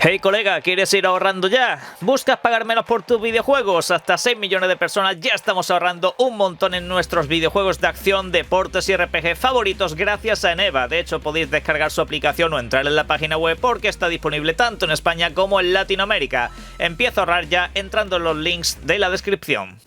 Hey colega, ¿quieres ir ahorrando ya? ¿Buscas pagar menos por tus videojuegos? Hasta 6 millones de personas ya estamos ahorrando un montón en nuestros videojuegos de acción, deportes y RPG favoritos gracias a Eneva. De hecho, podéis descargar su aplicación o entrar en la página web porque está disponible tanto en España como en Latinoamérica. Empieza a ahorrar ya entrando en los links de la descripción.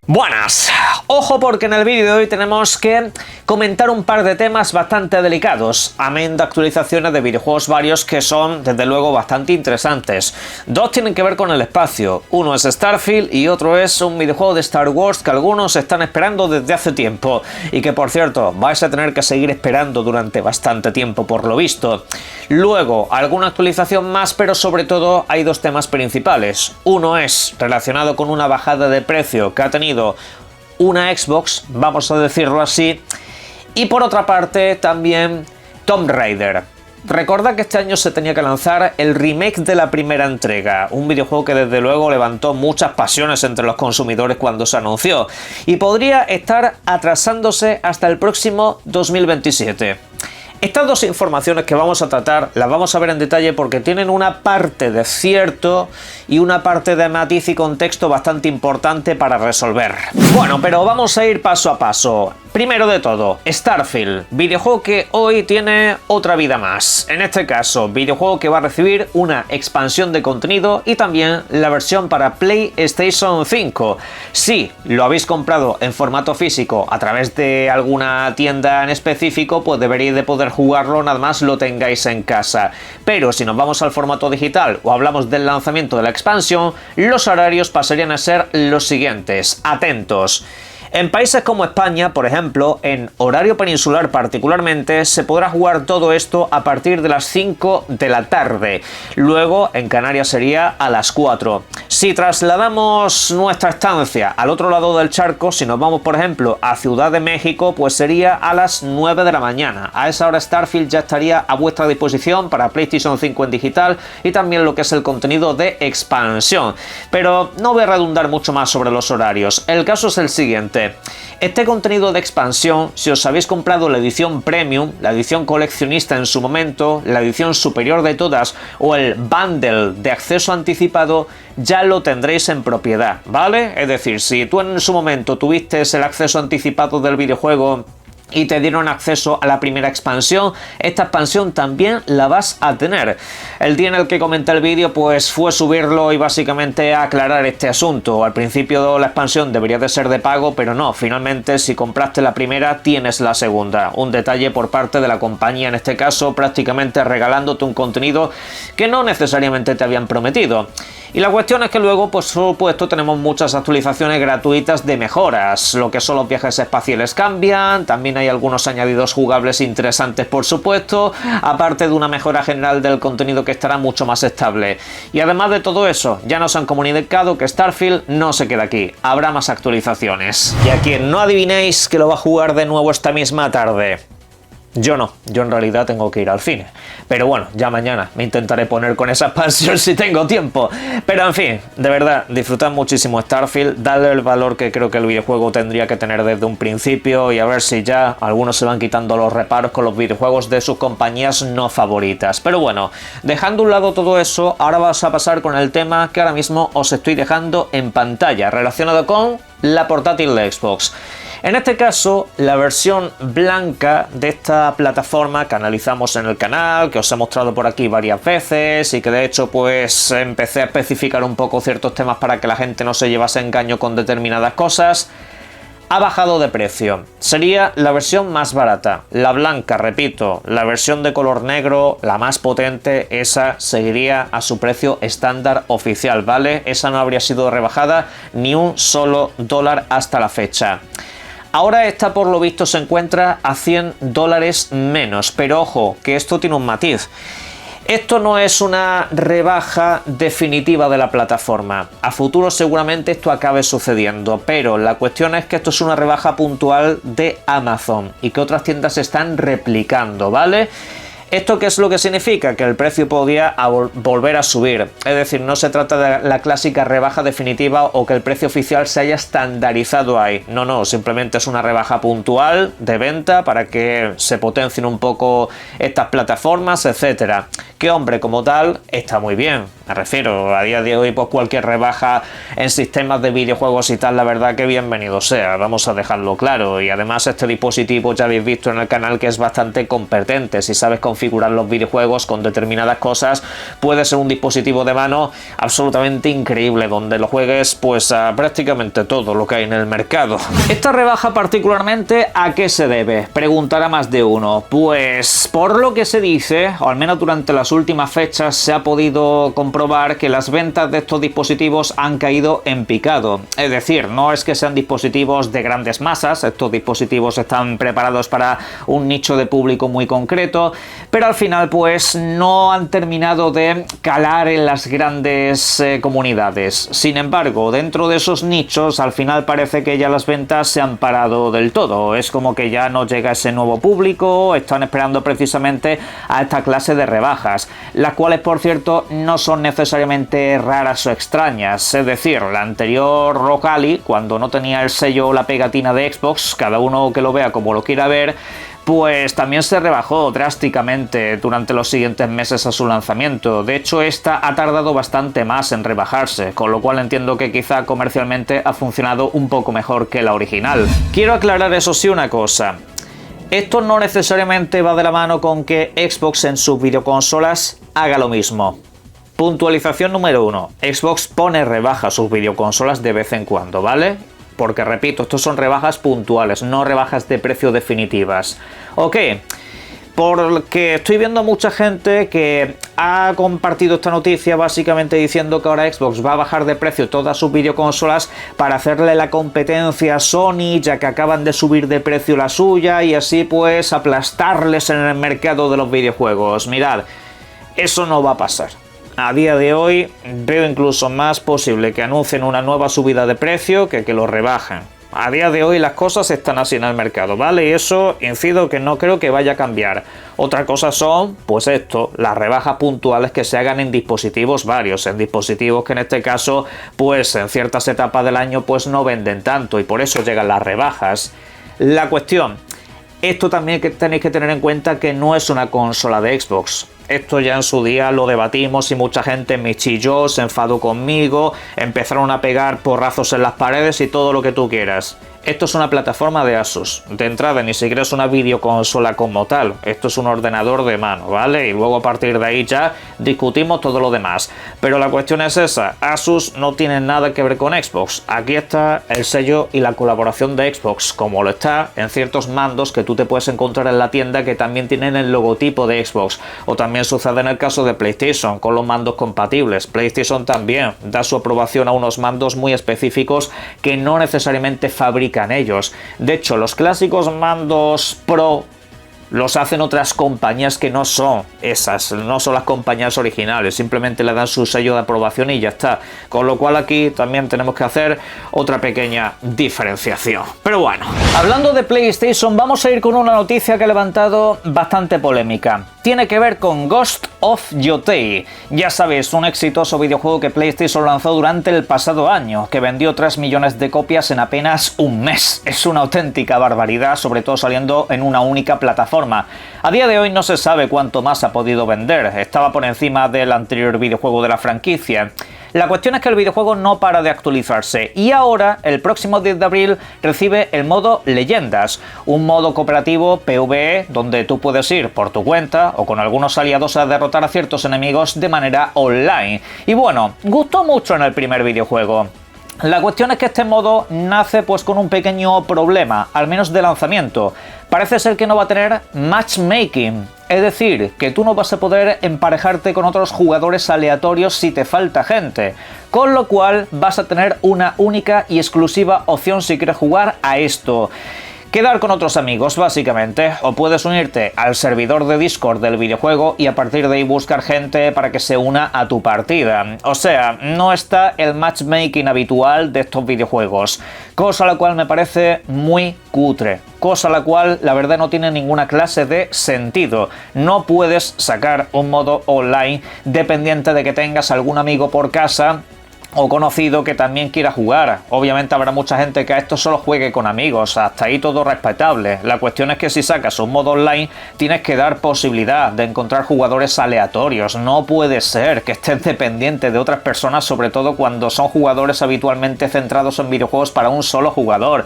Buenas, ojo porque en el vídeo de hoy tenemos que comentar un par de temas bastante delicados, amén de actualizaciones de videojuegos varios que son desde luego bastante interesantes. Dos tienen que ver con el espacio, uno es Starfield y otro es un videojuego de Star Wars que algunos están esperando desde hace tiempo y que por cierto vais a tener que seguir esperando durante bastante tiempo por lo visto. Luego alguna actualización más, pero sobre todo hay dos temas principales. Uno es relacionado con una bajada de precio que ha tenido una Xbox, vamos a decirlo así, y por otra parte también Tomb Raider. Recordad que este año se tenía que lanzar el remake de la primera entrega, un videojuego que desde luego levantó muchas pasiones entre los consumidores cuando se anunció, y podría estar atrasándose hasta el próximo 2027. Estas dos informaciones que vamos a tratar las vamos a ver en detalle porque tienen una parte de cierto y una parte de matiz y contexto bastante importante para resolver. Bueno, pero vamos a ir paso a paso. Primero de todo, Starfield, videojuego que hoy tiene otra vida más. En este caso, videojuego que va a recibir una expansión de contenido y también la versión para PlayStation 5. Si lo habéis comprado en formato físico a través de alguna tienda en específico, pues deberíais de poder jugarlo nada más lo tengáis en casa. Pero si nos vamos al formato digital o hablamos del lanzamiento de la expansión, los horarios pasarían a ser los siguientes. Atentos. En países como España, por ejemplo, en horario peninsular particularmente, se podrá jugar todo esto a partir de las 5 de la tarde. Luego, en Canarias sería a las 4. Si trasladamos nuestra estancia al otro lado del charco, si nos vamos, por ejemplo, a Ciudad de México, pues sería a las 9 de la mañana. A esa hora Starfield ya estaría a vuestra disposición para PlayStation 5 en digital y también lo que es el contenido de expansión. Pero no voy a redundar mucho más sobre los horarios. El caso es el siguiente. Este contenido de expansión, si os habéis comprado la edición Premium, la edición coleccionista en su momento, la edición superior de todas o el bundle de acceso anticipado, ya lo tendréis en propiedad, ¿vale? Es decir, si tú en su momento tuviste el acceso anticipado del videojuego y te dieron acceso a la primera expansión, esta expansión también la vas a tener. El día en el que comenté el vídeo pues fue subirlo y básicamente aclarar este asunto. Al principio la expansión debería de ser de pago, pero no, finalmente si compraste la primera tienes la segunda. Un detalle por parte de la compañía en este caso, prácticamente regalándote un contenido que no necesariamente te habían prometido. Y la cuestión es que luego, pues por supuesto, tenemos muchas actualizaciones gratuitas de mejoras. Lo que son los viajes espaciales cambian, también hay algunos añadidos jugables interesantes, por supuesto, aparte de una mejora general del contenido que estará mucho más estable. Y además de todo eso, ya nos han comunicado que Starfield no se queda aquí, habrá más actualizaciones. Y a quien no adivinéis que lo va a jugar de nuevo esta misma tarde, yo no, yo en realidad tengo que ir al cine. Pero bueno, ya mañana me intentaré poner con esa expansión si tengo tiempo. Pero en fin, de verdad, disfrutad muchísimo Starfield, dadle el valor que creo que el videojuego tendría que tener desde un principio y a ver si ya algunos se van quitando los reparos con los videojuegos de sus compañías no favoritas. Pero bueno, dejando a un lado todo eso, ahora vamos a pasar con el tema que ahora mismo os estoy dejando en pantalla, relacionado con la portátil de Xbox. En este caso, la versión blanca de esta plataforma que analizamos en el canal, que os he mostrado por aquí varias veces y que de hecho pues empecé a especificar un poco ciertos temas para que la gente no se llevase engaño con determinadas cosas, ha bajado de precio. Sería la versión más barata, la blanca, repito, la versión de color negro, la más potente, esa seguiría a su precio estándar oficial, ¿vale? Esa no habría sido rebajada ni un solo dólar hasta la fecha. Ahora esta por lo visto se encuentra a $100 menos, pero ojo, que esto tiene un matiz. Esto no es una rebaja definitiva de la plataforma. A futuro seguramente esto acabe sucediendo, pero la cuestión es que esto es una rebaja puntual de Amazon y que otras tiendas están replicando, ¿vale? ¿Esto qué es lo que significa? Que el precio podría volver a subir. Es decir, no se trata de la clásica rebaja definitiva o que el precio oficial se haya estandarizado ahí. No, simplemente es una rebaja puntual de venta para que se potencien un poco estas plataformas, etcétera. Que hombre, como tal, está muy bien. Me refiero, a día de hoy, pues cualquier rebaja en sistemas de videojuegos y tal, la verdad que bienvenido sea, vamos a dejarlo claro. Y además este dispositivo ya habéis visto en el canal que es bastante competente. Si sabes configurar los videojuegos con determinadas cosas, puede ser un dispositivo de mano absolutamente increíble, donde lo juegues pues a prácticamente todo lo que hay en el mercado. Esta rebaja particularmente, ¿a qué se debe? Preguntará más de uno. Pues por lo que se dice, o al menos durante las últimas fechas, se ha podido comprobar que las ventas de estos dispositivos han caído en picado. Es decir, no es que sean dispositivos de grandes masas, estos dispositivos están preparados para un nicho de público muy concreto, pero al final pues no han terminado de calar en las grandes comunidades. Sin embargo, dentro de esos nichos al final parece que ya las ventas se han parado del todo. Es como que ya no llega ese nuevo público, están esperando precisamente a esta clase de rebajas, las cuales por cierto no son necesariamente raras o extrañas. Es decir, la anterior ROG Ally, cuando no tenía el sello o la pegatina de Xbox, cada uno que lo vea como lo quiera ver, pues también se rebajó drásticamente durante los siguientes meses a su lanzamiento. De hecho, esta ha tardado bastante más en rebajarse, con lo cual entiendo que quizá comercialmente ha funcionado un poco mejor que la original. Quiero aclarar eso sí una cosa. Esto no necesariamente va de la mano con que Xbox en sus videoconsolas haga lo mismo. Puntualización número 1. Xbox pone rebaja a sus videoconsolas de vez en cuando, ¿vale? Porque repito, estos son rebajas puntuales, no rebajas de precio definitivas. Ok, porque estoy viendo mucha gente que ha compartido esta noticia básicamente diciendo que ahora Xbox va a bajar de precio todas sus videoconsolas para hacerle la competencia a Sony, ya que acaban de subir de precio la suya y así pues aplastarles en el mercado de los videojuegos. Mirad, eso no va a pasar. A día de hoy veo incluso más posible que anuncien una nueva subida de precio que lo rebajen. A día de hoy las cosas están así en el mercado, ¿vale? Y eso incido que no creo que vaya a cambiar. Otra cosa son, pues esto, las rebajas puntuales que se hagan en dispositivos varios, en dispositivos que en este caso, pues en ciertas etapas del año pues no venden tanto y por eso llegan las rebajas. La cuestión, esto también que tenéis que tener en cuenta que no es una consola de Xbox. Esto ya en su día lo debatimos y mucha gente me chilló, se enfadó conmigo, empezaron a pegar porrazos en las paredes y todo lo que tú quieras. Esto es una plataforma de Asus. De entrada ni siquiera es una videoconsola como tal. Esto es un ordenador de mano, ¿vale? Y luego a partir de ahí ya discutimos todo lo demás. Pero la cuestión es esa. Asus no tiene nada que ver con Xbox. Aquí está el sello y la colaboración de Xbox, como lo está en ciertos mandos que tú te puedes encontrar en la tienda que también tienen el logotipo de Xbox. O también sucede en el caso de PlayStation, con los mandos compatibles. PlayStation también da su aprobación a unos mandos muy específicos que no necesariamente fabrican ellos. De hecho, los clásicos mandos Pro los hacen otras compañías que no son esas, no son las compañías originales, simplemente le dan su sello de aprobación y ya está. Con lo cual aquí también tenemos que hacer otra pequeña diferenciación. Pero bueno, hablando de PlayStation, vamos a ir con una noticia que ha levantado bastante polémica. Tiene que ver con Ghost of Yotei. Ya sabéis, un exitoso videojuego que PlayStation lanzó durante el pasado año, que vendió 3 millones de copias en apenas un mes. Es una auténtica barbaridad, sobre todo saliendo en una única plataforma. A día de hoy no se sabe cuánto más ha podido vender, estaba por encima del anterior videojuego de la franquicia. La cuestión es que el videojuego no para de actualizarse y ahora, el próximo 10 de abril, recibe el modo Leyendas, un modo cooperativo PvE donde tú puedes ir por tu cuenta o con algunos aliados a derrotar a ciertos enemigos de manera online. Y bueno, gustó mucho en el primer videojuego. La cuestión es que este modo nace pues con un pequeño problema, al menos de lanzamiento. Parece ser que no va a tener matchmaking, es decir, que tú no vas a poder emparejarte con otros jugadores aleatorios si te falta gente, con lo cual vas a tener una única y exclusiva opción si quieres jugar a esto. Quedar con otros amigos, básicamente, o puedes unirte al servidor de Discord del videojuego y a partir de ahí buscar gente para que se una a tu partida. O sea, no está el matchmaking habitual de estos videojuegos, cosa la cual me parece muy cutre, cosa la cual la verdad no tiene ninguna clase de sentido. No puedes sacar un modo online dependiente de que tengas algún amigo por casa o conocido que también quiera jugar. Obviamente habrá mucha gente que a esto solo juegue con amigos, hasta ahí todo respetable. La cuestión es que si sacas un modo online tienes que dar posibilidad de encontrar jugadores aleatorios. No puede ser que estés dependiente de otras personas, sobre todo cuando son jugadores habitualmente centrados en videojuegos para un solo jugador.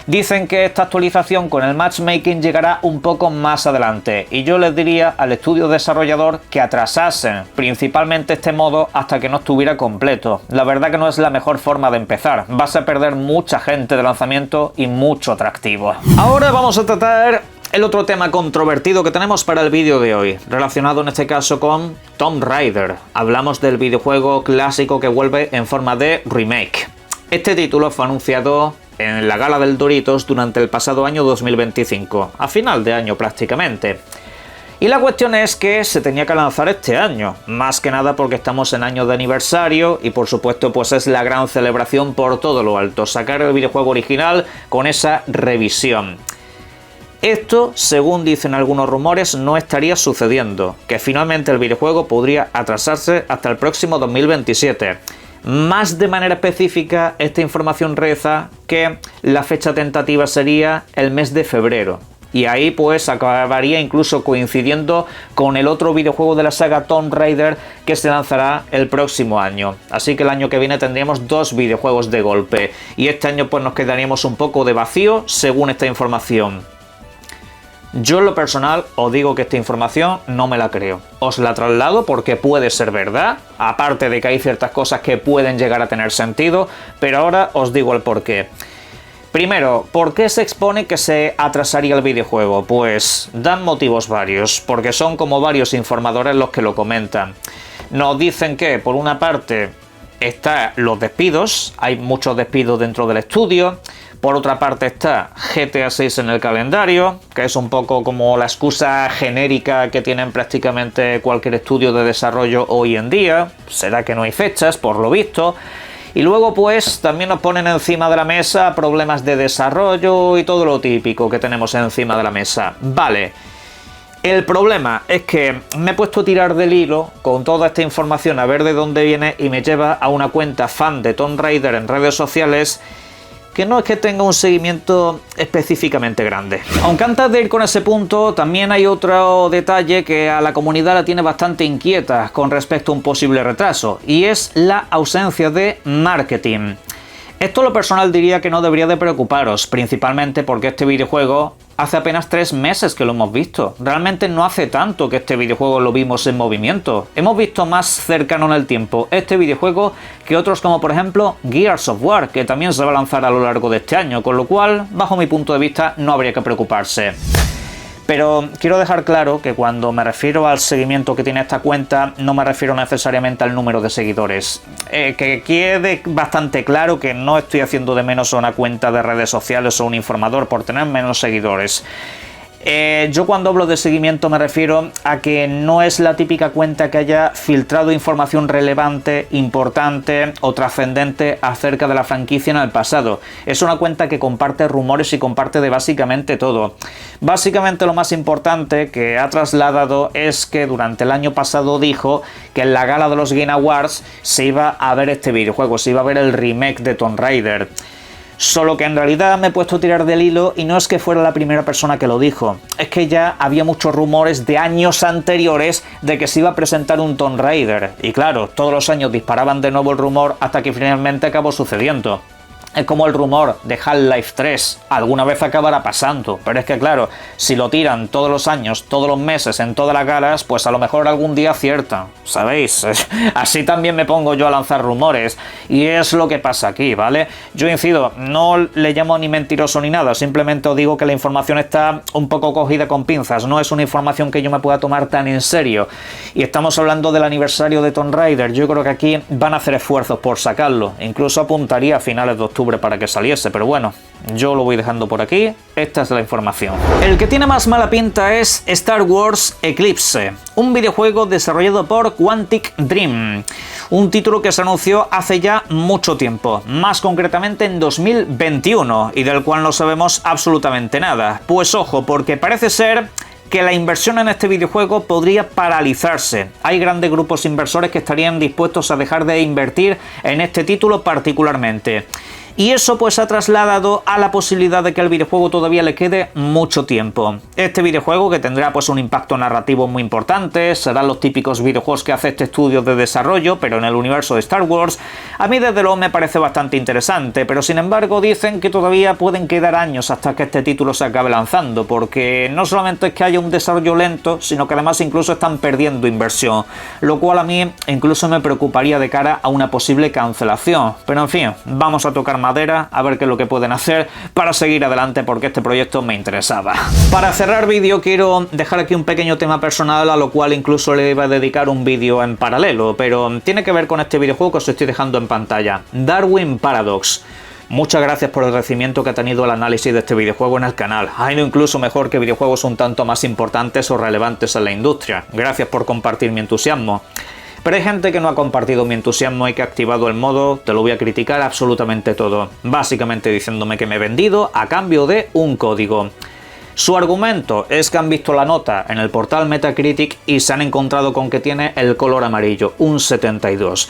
Dicen que esta actualización con el matchmaking llegará un poco más adelante y yo les diría al estudio desarrollador que atrasasen principalmente este modo hasta que no estuviera completo. La verdad que no es la mejor forma de empezar, vas a perder mucha gente de lanzamiento y mucho atractivo. Ahora vamos a tratar el otro tema controvertido que tenemos para el vídeo de hoy, relacionado en este caso con Tomb Raider. Hablamos del videojuego clásico que vuelve en forma de remake. Este título fue anunciado en la gala del Doritos durante el pasado año 2025, a final de año prácticamente. Y la cuestión es que se tenía que lanzar este año, más que nada porque estamos en año de aniversario y por supuesto pues es la gran celebración por todo lo alto, sacar el videojuego original con esa revisión. Esto, según dicen algunos rumores, no estaría sucediendo, que finalmente el videojuego podría atrasarse hasta el próximo 2027. Más de manera específica, esta información reza que la fecha tentativa sería el mes de febrero. Y ahí pues acabaría incluso coincidiendo con el otro videojuego de la saga Tomb Raider que se lanzará el próximo año. Así que el año que viene tendríamos dos videojuegos de golpe. Y este año pues nos quedaríamos un poco de vacío según esta información. Yo en lo personal os digo que esta información no me la creo. Os la traslado porque puede ser verdad, aparte de que hay ciertas cosas que pueden llegar a tener sentido, pero ahora os digo el porqué. Primero, ¿por qué se expone que se atrasaría el videojuego? Pues dan motivos varios, porque son como varios informadores los que lo comentan. Nos dicen que, por una parte, están los despidos, hay muchos despidos dentro del estudio. Por otra parte está GTA 6 en el calendario, que es un poco como la excusa genérica que tienen prácticamente cualquier estudio de desarrollo hoy en día. Será que no hay fechas, por lo visto. Y luego pues también nos ponen encima de la mesa problemas de desarrollo y todo lo típico que tenemos encima de la mesa. Vale, el problema es que me he puesto a tirar del hilo con toda esta información a ver de dónde viene y me lleva a una cuenta fan de Tomb Raider en redes sociales que no es que tenga un seguimiento específicamente grande. Aunque antes de ir con ese punto, también hay otro detalle que a la comunidad la tiene bastante inquieta con respecto a un posible retraso, y es la ausencia de marketing. Esto lo personal diría que no debería de preocuparos, principalmente porque este videojuego hace apenas 3 meses que lo hemos visto. Realmente no hace tanto que este videojuego lo vimos en movimiento. Hemos visto más cercano en el tiempo este videojuego que otros como por ejemplo Gears of War, que también se va a lanzar a lo largo de este año, con lo cual, bajo mi punto de vista, no habría que preocuparse. Pero quiero dejar claro que cuando me refiero al seguimiento que tiene esta cuenta, no me refiero necesariamente al número de seguidores. Que quede bastante claro que no estoy haciendo de menos a una cuenta de redes sociales o un informador por tener menos seguidores. Yo cuando hablo de seguimiento me refiero a que no es la típica cuenta que haya filtrado información relevante, importante o trascendente acerca de la franquicia en el pasado. Es una cuenta que comparte rumores y comparte de básicamente todo. Básicamente lo más importante que ha trasladado es que durante el año pasado dijo que en la gala de los Game Awards se iba a ver este videojuego, se iba a ver el remake de Tomb Raider. Solo que en realidad me he puesto a tirar del hilo y no es que fuera la primera persona que lo dijo, es que ya había muchos rumores de años anteriores de que se iba a presentar un Tomb Raider, y claro, todos los años disparaban de nuevo el rumor hasta que finalmente acabó sucediendo. Es como el rumor de Half-Life 3, alguna vez acabará pasando, pero es que claro, si lo tiran todos los años, todos los meses, en todas las galas, pues a lo mejor algún día acierta, ¿sabéis? Así también me pongo yo a lanzar rumores, y es lo que pasa aquí, ¿vale? Yo incido, no le llamo ni mentiroso ni nada, simplemente os digo que la información está un poco cogida con pinzas, no es una información que yo me pueda tomar tan en serio, y estamos hablando del aniversario de Tomb Raider, yo creo que aquí van a hacer esfuerzos por sacarlo, incluso apuntaría a finales de octubre octubre para que saliese, pero bueno, yo lo voy dejando por aquí. Esta es la información. El que tiene más mala pinta es Star Wars Eclipse, un videojuego desarrollado por Quantic Dream, un título que se anunció hace ya mucho tiempo, más concretamente en 2021, y del cual no sabemos absolutamente nada. Pues ojo, porque parece ser que la inversión en este videojuego podría paralizarse. Hay grandes grupos inversores que estarían dispuestos a dejar de invertir en este título particularmente. Y eso pues ha trasladado a la posibilidad de que al videojuego todavía le quede mucho tiempo. Este videojuego, que tendrá pues un impacto narrativo muy importante, serán los típicos videojuegos que hace este estudio de desarrollo, pero en el universo de Star Wars, a mí desde luego me parece bastante interesante, pero sin embargo dicen que todavía pueden quedar años hasta que este título se acabe lanzando, porque no solamente es que haya un desarrollo lento, sino que además incluso están perdiendo inversión, lo cual a mí incluso me preocuparía de cara a una posible cancelación. Pero en fin, vamos a tocar madera, a ver qué es lo que pueden hacer para seguir adelante, porque este proyecto me interesaba. Para cerrar vídeo quiero dejar aquí un pequeño tema personal, a lo cual incluso le iba a dedicar un vídeo en paralelo, pero tiene que ver con este videojuego que os estoy dejando en pantalla, Darwin Paradox. Muchas gracias por el recibimiento que ha tenido el análisis de este videojuego en el canal. Ha ido incluso mejor que videojuegos un tanto más importantes o relevantes en la industria. Gracias por compartir mi entusiasmo. Pero hay gente que no ha compartido mi entusiasmo y que ha activado el modo "te lo voy a criticar absolutamente todo", básicamente diciéndome que me he vendido a cambio de un código. Su argumento es que han visto la nota en el portal Metacritic y se han encontrado con que tiene el color amarillo, un 72.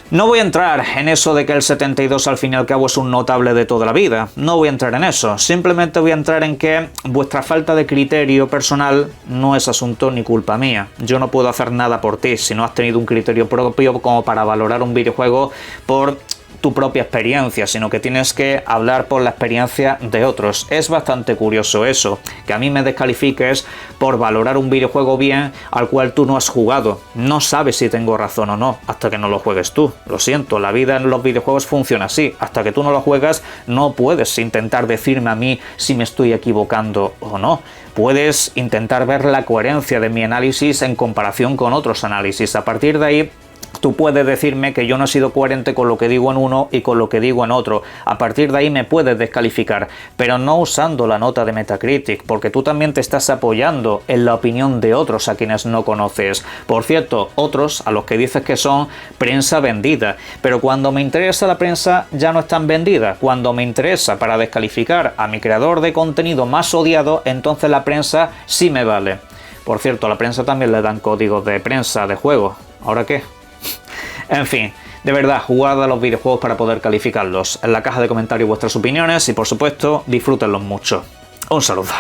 No voy a entrar en eso de que el 72 al fin y al cabo es un notable de toda la vida, no voy a entrar en eso, simplemente voy a entrar en que vuestra falta de criterio personal no es asunto ni culpa mía. Yo no puedo hacer nada por ti si no has tenido un criterio propio como para valorar un videojuego por tu propia experiencia, sino que tienes que hablar por la experiencia de otros. Es bastante curioso eso, que a mí me descalifiques por valorar un videojuego bien al cual tú no has jugado. No sabes si tengo razón o no hasta que no lo juegues tú. Lo siento, la vida en los videojuegos funciona así. Hasta que tú no lo juegas no puedes intentar decirme a mí si me estoy equivocando o no. Puedes intentar ver la coherencia de mi análisis en comparación con otros análisis. A partir de ahí tú puedes decirme que yo no he sido coherente con lo que digo en uno y con lo que digo en otro. A partir de ahí me puedes descalificar, pero no usando la nota de Metacritic, porque tú también te estás apoyando en la opinión de otros a quienes no conoces. Por cierto, otros a los que dices que son prensa vendida, pero cuando me interesa la prensa ya no es tan vendida. Cuando me interesa para descalificar a mi creador de contenido más odiado, entonces la prensa sí me vale. Por cierto, a la prensa también le dan códigos de prensa de juego. ¿Ahora qué? En fin, de verdad, jugad a los videojuegos para poder calificarlos. En la caja de comentarios vuestras opiniones y por supuesto, disfrútenlos mucho. Un saludo.